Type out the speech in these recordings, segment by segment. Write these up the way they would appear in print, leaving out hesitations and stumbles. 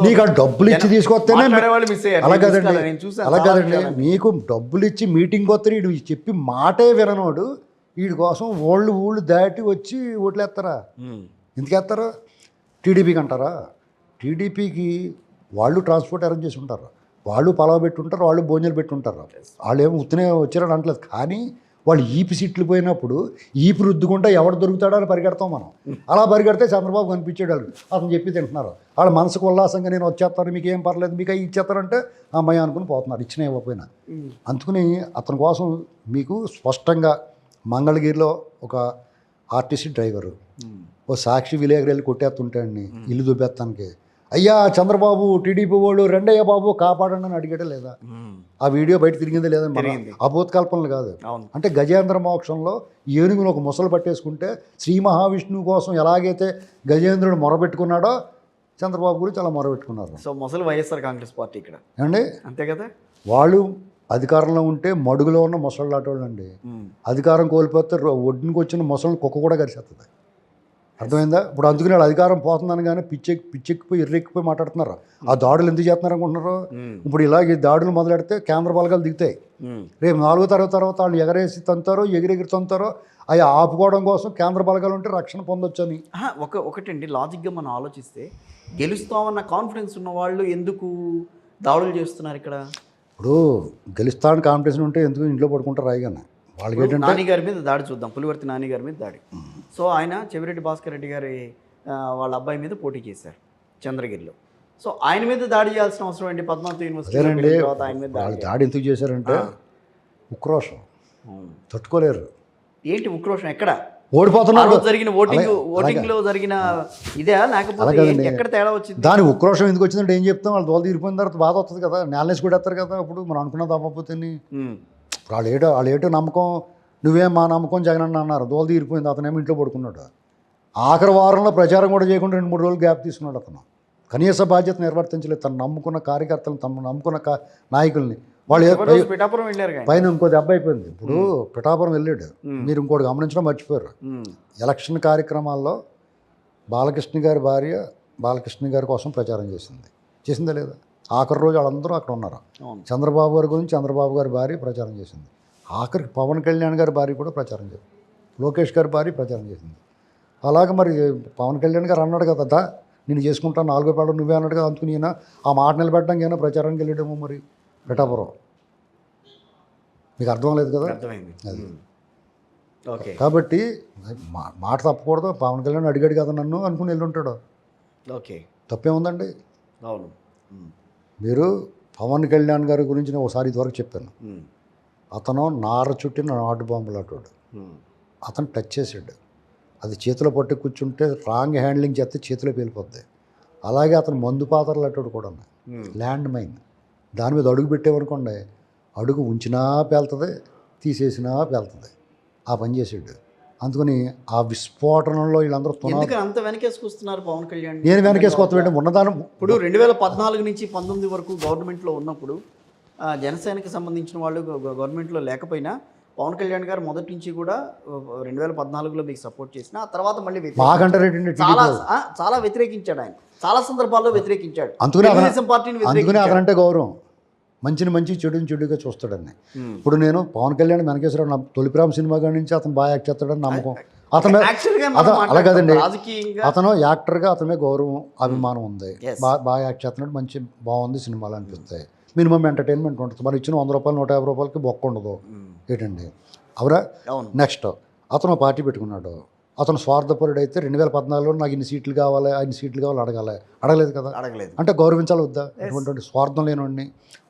నీకు ఆ డబ్బులు ఇచ్చి తీసుకొస్తేనే అలా కదండి, అలా కదండి. మీకు డబ్బులు ఇచ్చి మీటింగ్ వస్తే వీడు చెప్పి మాటే విననోడు వీడి కోసం ఊళ్ళు దాటి వచ్చి ఓట్లేస్తారా? ఎందుకు వేస్తారా? టీడీపీకి అంటారా? టీడీపీకి వాళ్ళు ట్రాన్స్పోర్ట్ అరేంజ్ చేసి ఉంటారు, వాళ్ళు పలావ పెట్టుంటారు, వాళ్ళు భోజనాలు పెట్టుంటారు. వాళ్ళు ఏమో ఉత్తనే వచ్చారని అంటలేదు. కానీ వాళ్ళు ఈపి సీట్లు పోయినప్పుడు ఈపి రుద్దుకుంటా ఎవడు దొరుకుతాడో అని పరిగెడతాం మనం. అలా పరిగెడితే చంద్రబాబు కనిపించాడు. వాళ్ళు అతను చెప్పి తింటున్నారు. వాళ్ళ మనసుకు ఉల్లాసంగా నేను వచ్చేస్తాను, మీకు ఏం పర్లేదు, మీకు అవి ఇచ్చేస్తారంటే అమ్మాయి అనుకుని పోతున్నారు, ఇచ్చినా ఇవ్వకపోయినా. అందుకని అతని కోసం మీకు స్పష్టంగా మంగళగిరిలో ఒక ఆర్టీసీ డ్రైవరు ఓ సాక్షి విలేకరు వెళ్ళి కొట్టేస్తుంటాడిని ఇల్లు దుబ్బేస్తానికి. అయ్యా చంద్రబాబు టీడీపీ వాళ్ళు రెండయ్య బాబు కాపాడండి అని అడిగాడే లేదా? ఆ వీడియో బయట తిరిగిందే లేదా? అభూతకల్పనలు కాదు. అంటే గజేంద్ర మోక్షంలో ఏనుగును ఒక ముసలు పట్టేసుకుంటే శ్రీ మహావిష్ణువు కోసం ఎలాగైతే గజేంద్రుడు మొరబెట్టుకున్నాడో చంద్రబాబు గురించి అలా మొరబెట్టుకున్నారు. సో ముసలి వైఎస్ఆర్ కాంగ్రెస్ పార్టీ ఇక్కడ అండి, అంతే కదా. వాళ్ళు అధికారంలో ఉంటే మడుగులో ఉన్న ముసళ్ళాటోళ్ళు అండి. అధికారం కోల్పోతే ఒడ్డునికి వచ్చిన ముసలిని కుక్క కూడా కరిసేస్తుంది. అర్థమైందా? ఇప్పుడు అందుకని వాళ్ళు అధికారం పోతుందని కానీ పిచ్చెక్కిపోయి ఎర్రెక్కిపోయి మాట్లాడుతున్నారు. ఆ దాడులు ఎందుకు చేస్తున్నారు అనుకుంటున్నారు? ఇప్పుడు ఇలాగే దాడులు మొదలెడితే కేంద్ర బలగాలు దిగుతాయి. రేపు 4వ తరగతి తర్వాత వాళ్ళు ఎగరేసి తంతారో ఎగిరెగిరి తంతారో అవి ఆపుకోవడం కోసం కేంద్ర బలగాలు ఉంటే రక్షణ పొందొచ్చు అని. ఒకటండి, లాజిక్గా మనం ఆలోచిస్తే గెలుస్తామన్న కాన్ఫిడెన్స్ ఉన్న వాళ్ళు ఎందుకు దాడులు చేస్తున్నారు ఇక్కడ? ఇప్పుడు గెలుస్తానికి కాంపిటీషన్ ఉంటే ఎందుకు ఇంట్లో పడుకుంటారు రాయిగానే. వాళ్ళకి ఏంటంటే నాని గారి మీద దాడి చూద్దాం, పులివర్తి నాని గారి మీద దాడి. సో ఆయన చెవిరెడ్డి భాస్కర్ రెడ్డి గారి వాళ్ళ అబ్బాయి మీద పోటీ చేశారు చంద్రగిరిలో. సో ఆయన మీద దాడి చేయాల్సిన అవసరం ఏంటి? పద్మావతి యూనివర్సిటీ తర్వాత ఆయన మీద దాడి ఎందుకు చేశారంటే ఉక్రోషం, తట్టుకోలేరు. ఏంటి ఉక్రోషం? ఎక్కడ ఓడిపోతున్నారు జరిగిన ఓటింగ్ లో జరిగిన ఇదే, లేకపోతే ఎక్కడ తేడా వచ్చింది? దాని ఉక్రోషం ఎందుకు వచ్చిందంటే ఏం చెప్తాం? వాళ్ళు దోల తీరిపోయిన తర్వాత బాధ వస్తుంది కదా, నేలనేసి కూడా వేస్తారు కదా. అప్పుడు మనం అనుకున్నది అవ్వకపోతే వాళ్ళు ఏటో నమ్మకం, నువ్వేం మా నమ్మకం జగన్ అన్న అన్నారు, దోల తీరిపోయింది. అతనేమో ఇంట్లో పడుకున్నాడు. ఆఖరి వారంలో ప్రచారం కూడా చేయకుండా 2-3 రోజులు గ్యాప్ తీసుకున్నాడు. అతను కనీస బాధ్యత నిర్వర్తించలేదు. తను నమ్ముకున్న కార్యకర్తలను, తను నమ్ముకున్న నాయకుల్ని. వాళ్ళు పిఠాపురం వెళ్ళారు, పైన ఇంకో దెబ్బ అయిపోయింది. ఇప్పుడు పిఠాపురం వెళ్ళాడు. మీరు ఇంకోటి గమనించడం మర్చిపోయారు. ఎలక్షన్ కార్యక్రమాల్లో బాలకృష్ణ గారి భార్య బాలకృష్ణ గారి కోసం ప్రచారం చేసిందా లేదా? ఆఖరి రోజు వాళ్ళందరూ అక్కడ ఉన్నారు. చంద్రబాబు గారి గురించి చంద్రబాబు గారి భార్య ప్రచారం చేసింది. ఆఖరికి పవన్ కళ్యాణ్ గారి భార్య కూడా ప్రచారం చేసింది. లోకేష్ గారి భార్య ప్రచారం చేసింది. అలాగే మరి పవన్ కళ్యాణ్ గారు అన్నాడు కదా, నేను చేసుకుంటాను 4వ పేడ నువ్వే అన్నాడు కదా. అందుకుని ఈయన ఆ మాట నిలబెట్టడానికి అయినా ప్రచారానికి వెళ్ళాడేమో మరి పిఠాపురం. మీకు అర్థం లేదు కదా అది. కాబట్టి మాట తప్పకూడదు. పవన్ కళ్యాణ్ అడిగాడు కదా నన్ను అనుకుని వెళ్ళి ఉంటాడు. ఓకే, తప్పేముందండి? అవును. మీరు పవన్ కళ్యాణ్ గారి గురించి నేను ఒకసారి ఇదివరకు చెప్పాను. అతను నార చుట్టిన నాటు బాంబులు అటాడు. అతను టచ్ చేసాడు, అది చేతిలో పట్టి కూర్చుంటే రాంగ్ హ్యాండ్లింగ్ చేస్తే చేతిలో పేలిపోద్ది. అలాగే అతను మందు పాత్రలు అటాడు కూడా ల్యాండ్ మైన్. దాని మీద అడుగు పెట్టేవనుకోండి, అడుగు ఉంచినా పేలుతుంది, తీసేసినా పేలుతుంది. ఆ పని చేసాడు. అందుకని ఆ విస్ఫోటనంలో వీళ్ళందరూ అంత వెనకేసుకొస్తున్నారు పవన్ కళ్యాణ్. నేను వెనకేసుకొస్తాను ఉన్నదానం. ఇప్పుడు 2014 నుంచి 19 వరకు గవర్నమెంట్లో ఉన్నప్పుడు జనసేనకి సంబంధించిన వాళ్ళు గవర్నమెంట్లో లేకపోయినా పవన్ కళ్యాణ్ గారు మొదటి నుంచి కూడా 2014లో మీకు సపోర్ట్ చేసిన, ఆ తర్వాత మళ్ళీ చాలా వ్యతిరేకించాడు. ఆయన చాలా సందర్భాల్లో వ్యతిరేకించాడు. అందుకనే అతనంటే గౌరవం. మంచి చెడుగా చూస్తాడని. ఇప్పుడు నేను పవన్ కళ్యాణ్ వెనకేశ్వర తొలిప్రామ సినిమా కాడి నుంచి అతను బాగా యాక్ట్ చేస్తాడని నమ్మకం. అతను అలా కదండి, అతను యాక్టర్గా అతనే గౌరవం అభిమానం ఉంది. బాగా యాక్ట్ చేస్తున్నాడు, మంచి బాగుంది సినిమాలు అనిపిస్తాయి. మినిమం ఎంటర్టైన్మెంట్ ఉంటుంది. మరి ఇచ్చిన 100 రూపాయలు 150 రూపాయలకి బొక్క ఉండదు ఏంటండి, అవరా? నెక్స్ట్ అతను పార్టీ పెట్టుకున్నాడు. అతను స్వార్థపరుడు అయితే 2014లో నాకు ఇన్ని సీట్లు కావాలి అడగలేదు కదా. అంటే గౌరవించాలి వద్దా? అటువంటి స్వార్థం లేనివాడిని.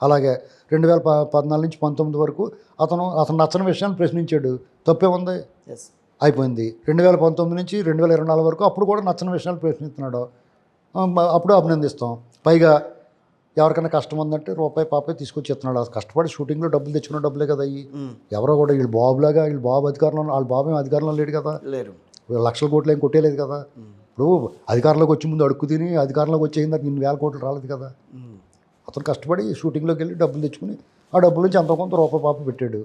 అలాగే 2014 నుంచి 19 వరకు అతను నచ్చని విషయాన్ని ప్రశ్నించాడు. తప్పే ఉంది, అయిపోయింది. 2019 నుంచి 2024 వరకు అప్పుడు కూడా నచ్చని విషయాలు ప్రశ్నిస్తున్నాడు. అప్పుడు అభినందిస్తాం. పైగా ఎవరికైనా కష్టం ఉందంటే రూపాయి పాపాయి తీసుకొచ్చి ఇస్తున్నాడు. కష్టపడి షూటింగ్లో డబ్బులు తెచ్చుకున్న డబ్బులే కదా అయ్యి. ఎవరో కూడా వీళ్ళు బాబు అధికారంలో, వాళ్ళ బాబు ఏం అధికారంలో లేడు కదా, లక్షల కోట్లు ఏం కొట్టేలేదు కదా. ఇప్పుడు అధికారంలోకి వచ్చి ముందు అడుక్కు తిని అధికారంలోకి వచ్చేసింది నాకు 1,000 కోట్లు రాలేదు కదా. అతను కష్టపడి షూటింగ్లోకి వెళ్ళి డబ్బులు తెచ్చుకుని ఆ డబ్బుల నుంచి అంత కొంత రూపాయి పాప పెట్టాడు.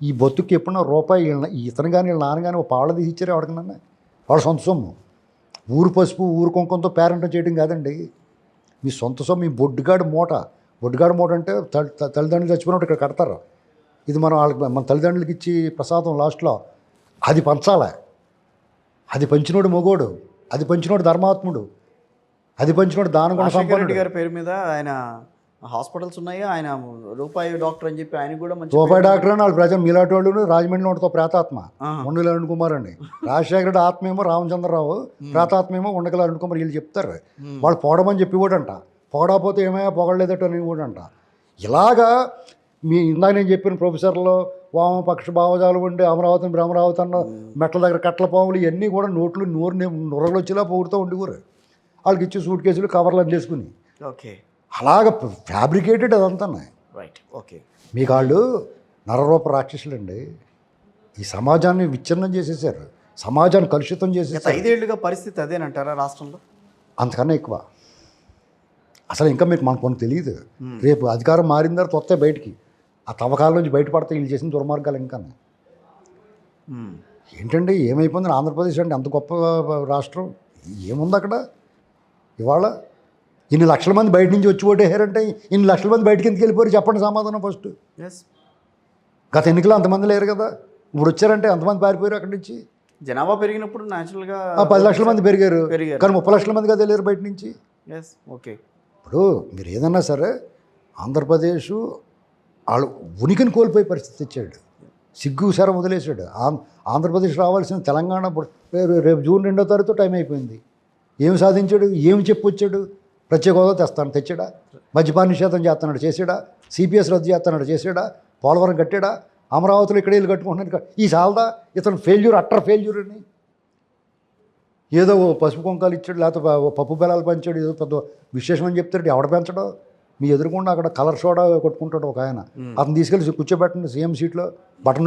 ఈ బొత్తుకి ఎప్పుడన్నా రూపాయి ఇతను కానీ వీళ్ళ నాన్న కానీ పాళ్ళ తీసి ఇచ్చారు ఎవరికన్నా? వాళ్ళ సొంత సొమ్ము. ఊరు పసుపు ఊరు కుంకంతో పేరెంట్ చేయడం కాదండి. మీ సొంత సొమ్ము, మీ బొడ్డుగాడు మూట అంటే తల్లిదండ్రులు చచ్చిపోయినప్పుడు ఇక్కడ కడతారు. ఇది మనం వాళ్ళకి మన తల్లిదండ్రులకి ఇచ్చి ప్రసాదం లాస్ట్లో అది పంచాలి. అది పంచినోడు మొగోడు, అది పంచినోడు ధర్మాత్ముడు, అది పంచినోడు దానగుణ రాజశేఖర రెడ్డి సంపన్నుడు. గారి పేరు మీద ఆయన హాస్పిటల్స్ ఉన్నాయి, ఆయన రూపాయి డాక్టర్ అని చెప్పి ఆయన కూడా మంచి రూపాయి డాక్టర్ అని వాళ్ళు ప్రజలు మీలాంటి వాళ్ళు. రాజమండ్రిలో ఉంటుంది ప్రేతాత్మ, ఉండగల అరుణ్ కుమార్ అండి. రాజశేఖర రెడ్డి ఆత్మ ఏమో రామచంద్రరావు, ప్రేతాత్మ ఏమో ఉండగల అరుణ్ కుమార్. వీళ్ళు చెప్తారు వాళ్ళు పొగడమని చెప్పి కూడా అంట, పొగడకపోతే ఏమైనా పొగడలేదట అని కూడా అంట. ఇలాగా మీ ఇందాక నేను చెప్పిన ప్రొఫెసర్లు వామపక్ష భావజాలు ఉండి అమరావతిని భ్రమరావతి అన్న మెట్ల దగ్గర కట్ల పాములు ఇవన్నీ కూడా నోట్లు నొరగలు వచ్చేలా పొగుడుతూ ఉండేవారు. వాళ్ళకి ఇచ్చి సూట్ కేసులు కవర్లు అందేసుకుని ఓకే అలాగ ఫ్యాబ్రికేటెడ్ అదంతా. Right okay. మీకు వాళ్ళు నరరూప రాక్షసులండి. ఈ సమాజాన్ని విచ్ఛిన్నం చేసేసారు, సమాజాన్ని కలుషితం గత చేసేసారు. 5 ఏళ్లుగా పరిస్థితి అదేనంటారా రాష్ట్రంలో? అంతకన్నా ఎక్కువ. అసలు ఇంకా మీకు మనకు కొన్ని తెలియదు. రేపు అధికారం మారిన తర్వాత వస్తాయి బయటికి, ఆ తవ్వకాల నుంచి బయటపడితే వీళ్ళు చేసిన దుర్మార్గాలు ఇంకా. ఏంటండి ఏమైపోయింది ఆంధ్రప్రదేశ్ అంటే అంత గొప్ప రాష్ట్రం ఏముంది అక్కడ? ఇవాళ ఇన్ని లక్షల మంది బయట నుంచి వచ్చి ఓటేసారంటే ఇన్ని లక్షల మంది బయటికి ఎందుకు వెళ్ళిపోయారు చెప్పండి సమాధానం ఫస్ట్. ఎస్, గత ఎన్నికలు అంతమంది లేరు కదా, ఇప్పుడు వచ్చారంటే అంతమంది పారిపోయారు అక్కడి నుంచి. జనాభా పెరిగినప్పుడు న్యాచురల్గా 10 లక్షల మంది పెరిగారు, కానీ 30 లక్షల మంది కదా వెళ్ళారు బయట నుంచి. Yes okay. ఇప్పుడు మీరు ఏదన్నా సరే ఆంధ్రప్రదేశ్ వాళ్ళు ఉనికిని కోల్పోయే పరిస్థితి తెచ్చాడు, సిగ్గు శరం వదిలేశాడు. ఆంధ్రప్రదేశ్ రావాల్సిన తెలంగాణ రేపు జూన్ 2వ తారీఖుతో టైం అయిపోయింది. ఏమి సాధించాడు, ఏమి చెప్పొచ్చాడు? ప్రత్యేక హోదా తెచ్చాడా? మద్యపాన నిషేధం చేస్తున్నాడు, చేసాడా? సిపిఎస్ రద్దు చేస్తున్నాడు, చేసాడా? పోలవరం కట్టాడా? అమరావతిలో ఇక్కడ ఇల్లు కట్టుకుంటున్నాడు. ఈ సాలదా ఇతను ఫెయిల్యూర్, అట్టర్ ఫెయిల్యూర్ అని ఏదో పసుపు కుంకాలు ఇచ్చాడు, లేకపోతే పప్పు బెల్లాలు పంచాడు, ఏదో పెద్ద విశేషం అని చెప్తాడు. ఎవడ పెంచడం? మీ ఎదురుకుండా అక్కడ కలర్ సోడా కొట్టుకుంటాడు ఒక ఆయన, అతను తీసుకెళ్ళి కూర్చోబెట్టండి సీఎం సీట్లో, బటన్